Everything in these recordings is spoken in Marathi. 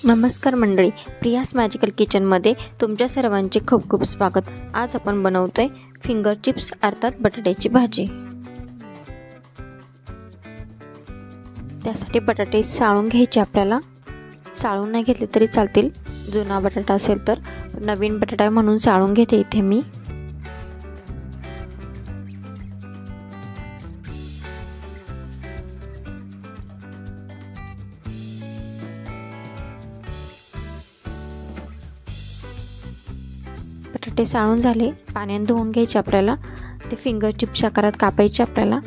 नमस्कार मंडळी, प्रियास मॅजिकल किचनमध्ये तुमच्या सर्वांचे खूप खूप स्वागत। आज आपण बनवतोय फिंगर चिप्स अर्थात बटाट्याची भाजी। त्यासाठी बटाटे साळून घ्यायचे आपल्याला। साळून नाही घेतले तरी चालतील, जुना बटाटा असेल तर। नवीन बटाटा म्हणून साळून घेते इथे मी। बटाटे साळून झाले, पाण्याने धुवून घ्यायचे आपल्याला। ते फिंगर चिप्स आकारात कापायचे आपल्याला।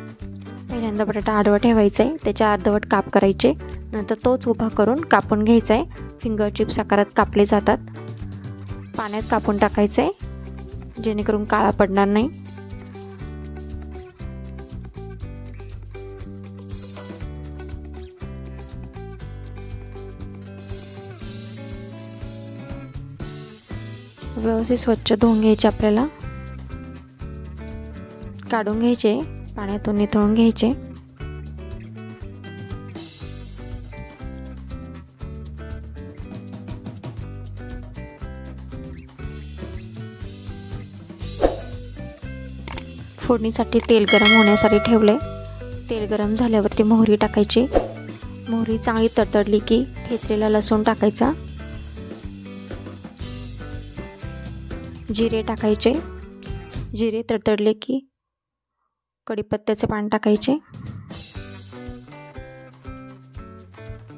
पहिल्यांदा बटाटा आडवा ठेवायचा आहे, त्याच्या अर्धवट काप करायचे, नंतर तोच उभा करून कापून घ्यायचा आहे। फिंगर चिप्स आकारात कापले जातात। पाण्यात कापून टाकायचे आहे जेणेकरून काळा पडणार नाही। व्यवस्थित स्वच्छ धुवून घ्यायचे आपल्याला। काढून घ्यायचे, पाण्यातून निथळून घ्यायचे। फोडणीसाठी तेल गरम होण्यासाठी ठेवले। तेल गरम झाल्यावरती मोहरी टाकायची। मोहरी चांगली तडतडली की ठेचलेला लसूण टाकायचा। जिरे टाकायचे। जिरे तडतडले की कढीपत्त्याचे पान टाकायचे।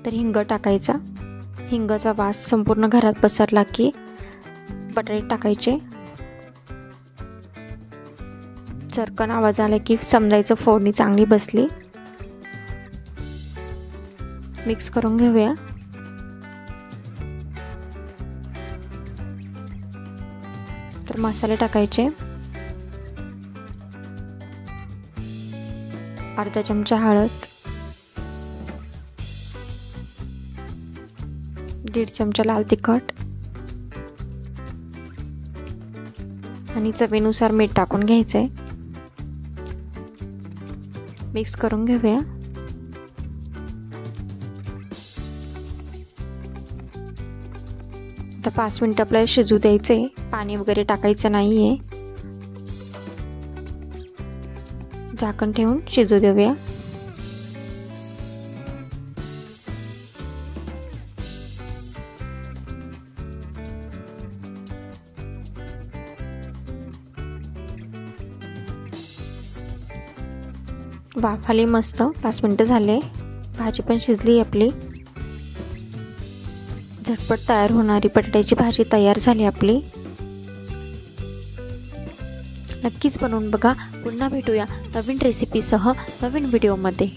तर हिंग टाकायचा। हिंगाचा वास संपूर्ण घरात पसरला की बटाटे टाकायचे। चरकन आवाज आला की समजायचं फोडणी चांगली बसली। मिक्स करून घेऊया। तर मसाले टाकायचे। अर्धा चमचा हळद, 1.5 चमचा लाल तिखट आणि चवीनुसार मीठ टाकून घ्यायचंय। मिक्स करून घेऊया। आता 5 मिनिटं आपल्याला शिजू द्यायचे। पाणी वगैरे टाकायचं नाहीये। झाकण ठेवून शिजू देऊया। वाफ आली मस्त। 5 मिनिटं झाले, भाजी पण शिजली आपली। झटपट तयार होणारी बटाट्याची भाजी तयार झाली आपली। नक्कीच बनवून बघा। पुन्हा भेटूया नवीन रेसिपीसह नवीन व्हिडिओमध्ये।